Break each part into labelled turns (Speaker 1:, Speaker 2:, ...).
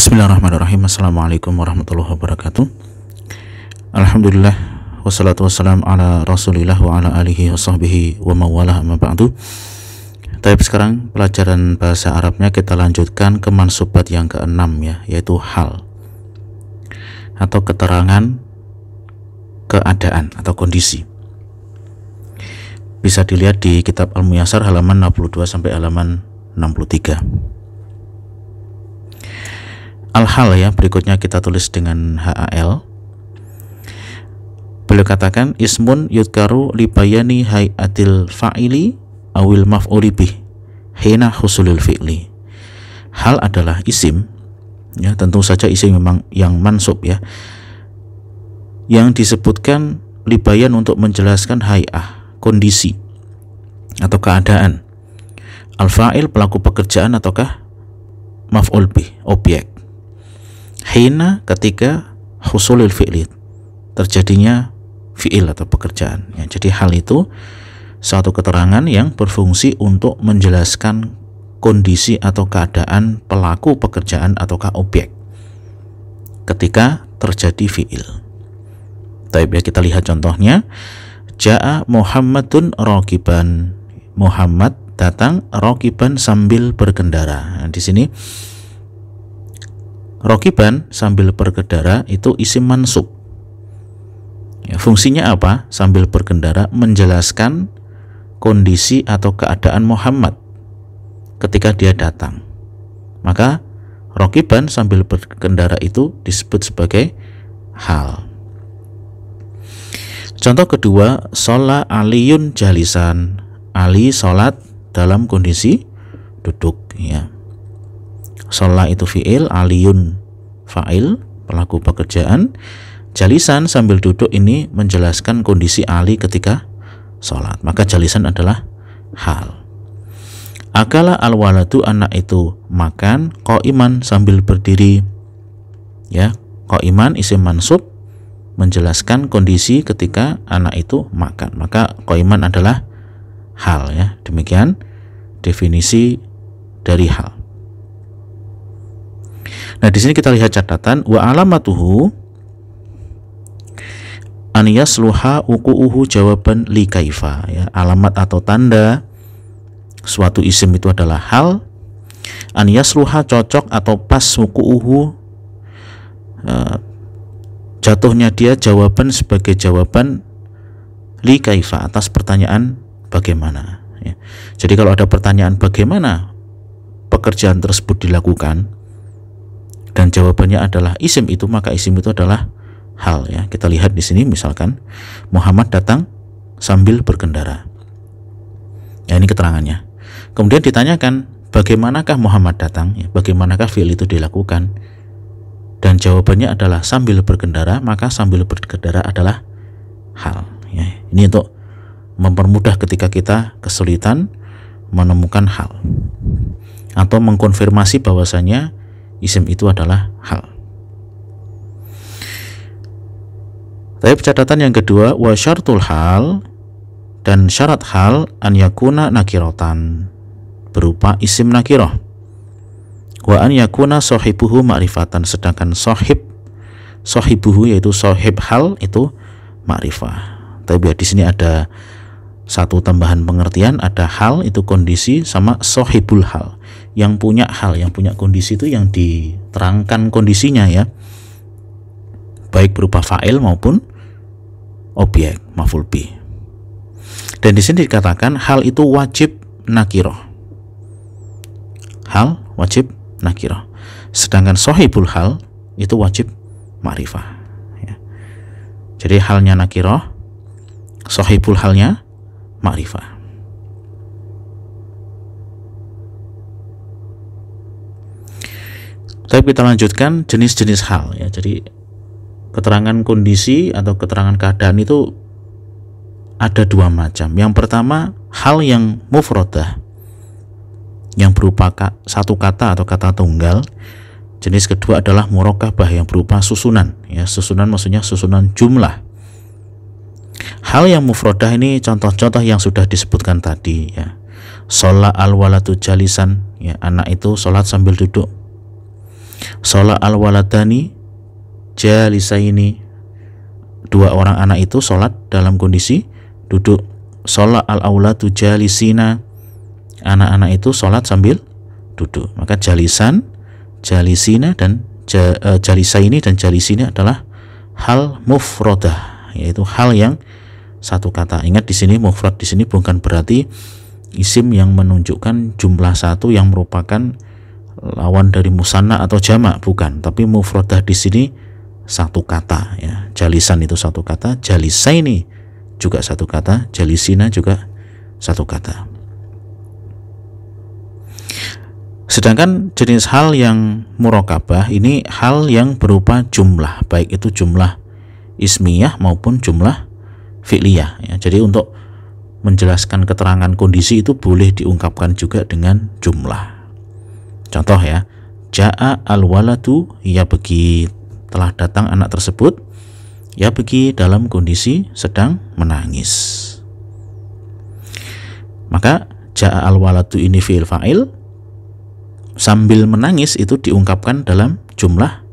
Speaker 1: Bismillahirrahmanirrahim. Assalamualaikum warahmatullahi wabarakatuh. Alhamdulillah, wassalatu wassalam ala rasulillah wa ala alihi wa sahbihi wa mawalah amma ba'du. Tapi sekarang pelajaran bahasa Arabnya kita lanjutkan ke mansubat yang keenam ya, yaitu hal atau keterangan keadaan atau kondisi. Bisa dilihat di kitab Al-Muyassar halaman 62 sampai halaman 63. Al-hal ya, berikutnya kita tulis dengan HAL. Beliau katakan ismun yudkaru libayani hayatil fa'ili awil maf'uli bih hina husulil fi'li. Hal adalah isim ya, tentu saja isim memang yang mansub ya, yang disebutkan libayan untuk menjelaskan hay'ah, kondisi atau keadaan, al-fa'il pelaku pekerjaan ataukah maf'ul bih objek, hina ketika husulil fi'li terjadinya fi'il atau pekerjaan ya. Jadi hal itu suatu keterangan yang berfungsi untuk menjelaskan kondisi atau keadaan pelaku pekerjaan ataukah objek ketika terjadi fi'il. Baik ya, kita lihat contohnya. Ja'a Muhammadun raqiban. Muhammad datang raqiban sambil berkendara. Nah, di sini raqiban sambil berkendara itu isim mansub. Ya, fungsinya apa? Sambil berkendara menjelaskan kondisi atau keadaan Muhammad ketika dia datang. Maka raqiban sambil berkendara itu disebut sebagai hal. Contoh kedua, sholat Aliyun jalisan. Ali sholat dalam kondisi duduk ya. Sholat itu fi'il, Aliyun fa'il pelaku pekerjaan, jalisan sambil duduk ini menjelaskan kondisi Ali ketika sholat. Maka jalisan adalah hal. Akala al-waladu, anak itu makan, qa'iman sambil berdiri ya. Qa'iman isim mansub menjelaskan kondisi ketika anak itu makan, maka qa'iman adalah hal ya. Demikian definisi dari hal. Nah, di sini kita lihat catatan wa alamatuhu an yasluha uquuhu jawaban li kaifa ya. Alamat atau tanda suatu isim itu adalah hal. An yasluha cocok atau pas uquuhu jatuhnya dia jawaban sebagai jawaban li kaifa atas pertanyaan bagaimana ya. Jadi kalau ada pertanyaan bagaimana pekerjaan tersebut dilakukan dan jawabannya adalah isim itu, maka isim itu adalah hal ya. Kita lihat di sini misalkan Muhammad datang sambil berkendara. Ya, ini keterangannya. Kemudian ditanyakan bagaimanakah Muhammad datang ya, bagaimanakah fi'il itu dilakukan? Dan jawabannya adalah sambil berkendara, maka sambil berkendara adalah hal ya. Ini untuk mempermudah ketika kita kesulitan menemukan hal atau mengkonfirmasi bahwasanya isim itu adalah hal. Tapi catatan yang kedua, wa syartul hal, dan syarat hal an yakuna nakiratan berupa isim nakirah, wa an yakuna sahibuhu ma'rifatan, sedangkan sahibuhu yaitu sahib hal itu ma'rifah. Tapi di sini ada satu tambahan pengertian, ada hal itu kondisi sama sahibul hal, yang punya hal, yang punya kondisi itu yang diterangkan kondisinya ya, baik berupa fa'il maupun objek maf'ul bih. Dan di sini dikatakan hal itu wajib nakirah. Hal wajib nakirah. Sedangkan sahibul hal itu wajib ma'rifah ya. Jadi halnya nakirah, sahibul halnya ma'rifah. Tapi kita lanjutkan jenis-jenis hal ya. Jadi keterangan kondisi atau keterangan keadaan itu ada dua macam. Yang pertama hal yang mufradah, yang berupa satu kata atau kata tunggal. Jenis kedua adalah murakkabah yang berupa susunan ya. Susunan maksudnya susunan jumlah. Hal yang mufradah ini contoh-contoh yang sudah disebutkan tadi ya. Sholat al-waladu jalisan ya, anak itu sholat sambil duduk. Sholat al-waladani jalisaini, dua orang anak itu sholat dalam kondisi duduk. Sholat al-auladu jalisina, anak-anak itu sholat sambil duduk. Maka jalisan, jalisina, dan jalisaini dan jalisini adalah hal mufrodah, yaitu hal yang satu kata. Ingat di sini mufrad di sini bukan berarti isim yang menunjukkan jumlah satu yang merupakan lawan dari musanna atau jamak, bukan. Tapi mufrodah di sini satu kata, ya. Jalisan itu satu kata, jalisaini juga satu kata, jalisina juga satu kata. Sedangkan jenis hal yang murokabah ini hal yang berupa jumlah, baik itu jumlah ismiyah maupun jumlah fi'liyah, ya. Jadi untuk menjelaskan keterangan kondisi itu boleh diungkapkan juga dengan jumlah. Contoh ya, ja'a al-waladu yabki, telah datang anak tersebut, yabki dalam kondisi sedang menangis. Maka ja'a al-waladu ini fi'il fa'il, sambil menangis itu diungkapkan dalam jumlah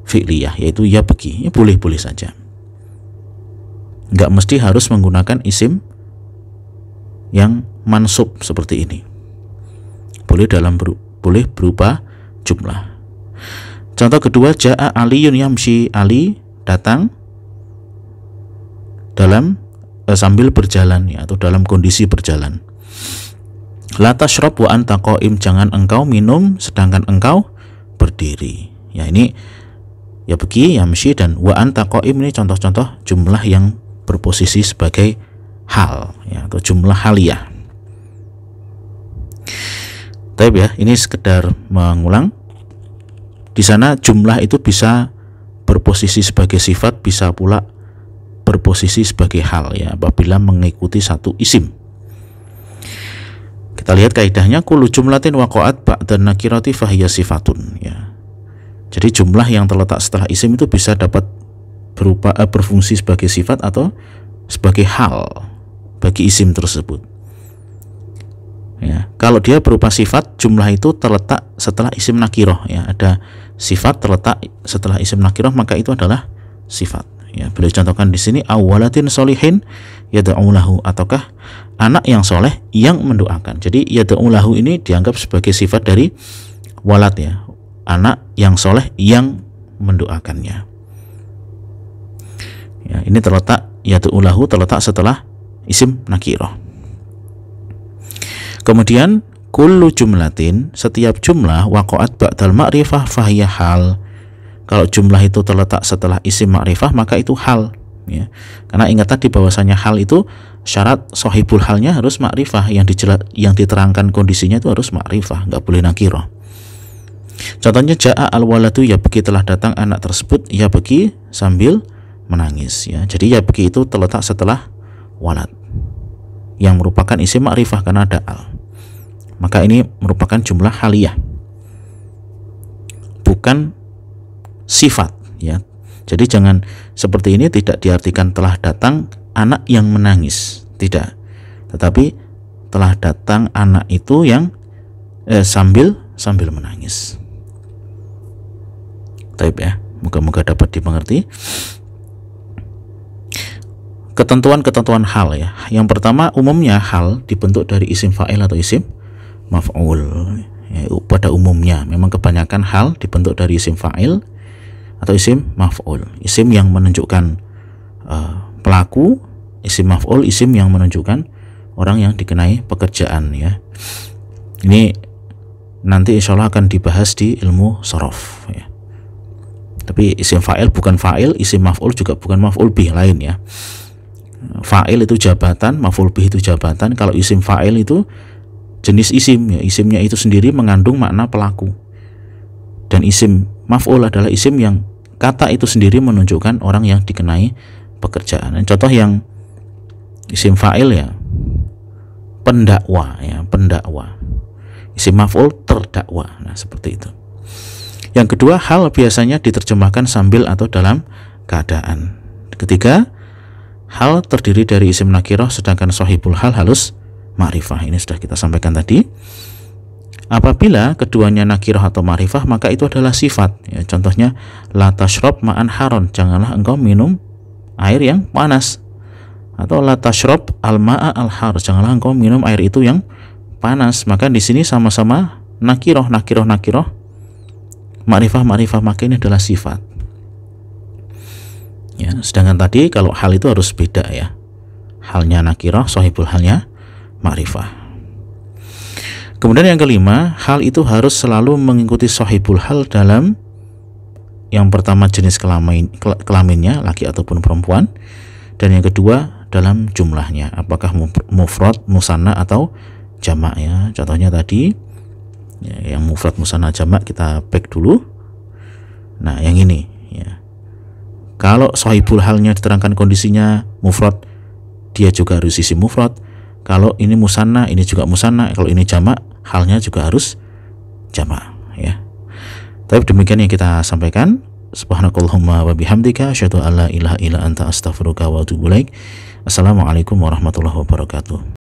Speaker 1: fi'liyah, yaitu yabki. Ya, boleh-boleh saja, nggak mesti harus menggunakan isim yang mansub seperti ini. Boleh berupa jumlah. Contoh kedua, ja'a aliyun yamshi, Ali datang dalam sambil berjalan, ya, atau dalam kondisi berjalan. La tashrab wa anta qa'im, jangan engkau minum sedangkan engkau berdiri. Ya, ini ya bagi yamshi dan wa anta qa'im ini contoh-contoh jumlah yang berposisi sebagai hal, ya, atau jumlah haliyah. Tapi ya, ini sekedar mengulang. Di sana jumlah itu bisa berposisi sebagai sifat, bisa pula berposisi sebagai hal, ya, apabila mengikuti satu isim. Kita lihat kaidahnya, kullu jumlatin waqa'at ba'dan nakirati fahiya sifatun, ya. Jadi jumlah yang terletak setelah isim itu bisa dapat berfungsi sebagai sifat atau sebagai hal bagi isim tersebut. Ya, kalau dia berupa sifat, jumlah itu terletak setelah isim nakiroh, ya, ada sifat terletak setelah isim nakiroh, maka itu adalah sifat. Ya, beliau contohkan di sini awwalatin solihin yad'ulahu, ataukah anak yang soleh yang mendoakan. Jadi yad'ulahu ini dianggap sebagai sifat dari walad, ya, anak yang soleh yang mendoakannya. Ya, ini terletak yad'ulahu terletak setelah isim nakiroh. Kemudian kullu jumlatin, setiap jumlah waqa'at ba'dal ma'rifah fahiya hal. Kalau jumlah itu terletak setelah isim ma'rifah maka itu hal, ya. Karena ingat tadi bahwasanya hal itu syarat sohibul halnya harus ma'rifah, yang diterangkan kondisinya itu harus ma'rifah, nggak boleh nakirah. Contohnya ja'a al-waladu yabki, telah datang anak tersebut yabki sambil menangis, ya. Jadi yabki itu terletak setelah walad yang merupakan isim ma'rifah karena ada al. Maka ini merupakan jumlah haliyah, bukan sifat, ya. Jadi jangan seperti ini, tidak diartikan telah datang anak yang menangis, tidak, tetapi telah datang anak itu yang sambil menangis. Taib, ya, moga-moga dapat dimengerti. Ketentuan-ketentuan hal, ya. Yang pertama, umumnya hal dibentuk dari isim fa'il atau isim maf'ul, ya. Pada umumnya memang kebanyakan hal dibentuk dari isim fa'il atau isim maf'ul. Isim yang menunjukkan pelaku, isim maf'ul isim yang menunjukkan orang yang dikenai pekerjaan, ya. Ini nanti insya Allah akan dibahas di ilmu shorof, ya. Tapi isim fa'il bukan fa'il, isim maf'ul juga bukan maf'ul bih, lain, ya. Fa'il itu jabatan, maf'ul bih itu jabatan. Kalau isim fa'il itu jenis isim, ya, isimnya itu sendiri mengandung makna pelaku. Dan isim maf'ul adalah isim yang kata itu sendiri menunjukkan orang yang dikenai pekerjaan. Dan contoh yang isim fa'il, ya, pendakwa, ya, pendakwa. Isim maf'ul terdakwa. Nah, seperti itu. Yang kedua, hal biasanya diterjemahkan sambil atau dalam keadaan. Ketiga, hal terdiri dari isim nakirah sedangkan sahibul hal halus ma'rifah. Ini sudah kita sampaikan tadi. Apabila keduanya nakirah atau ma'rifah, maka itu adalah sifat. Ya, contohnya, la tashrob ma'an haron, janganlah engkau minum air yang panas. Atau la tashrob al-ma'a al-har, janganlah engkau minum air itu yang panas. Maka di sini sama-sama nakirah, ma'rifah, maka ini adalah sifat. Ya, sedangkan tadi kalau hal itu harus beda ya. Halnya nakirah, sahibul halnya ma'rifah. Kemudian yang kelima, hal itu harus selalu mengikuti sahibul hal dalam yang pertama jenis kelaminnya, laki ataupun perempuan, dan yang kedua dalam jumlahnya, apakah mufrad, musanna atau jamak ya. Contohnya tadi ya, yang mufrad, musanna, jamak kita back dulu. Nah, yang ini ya. Kalau sahibul halnya diterangkan kondisinya mufrad, dia juga harus isi mufrad. Kalau ini musanna, ini juga musanna. Kalau ini jamak, halnya juga harus jamak ya. Tapi demikian yang kita sampaikan. Subhanakallahumma wa bihamdika asyhadu an la ilaha illa anta astaghfiruka wa atubu ilaik. Assalamualaikum warahmatullahi wabarakatuh.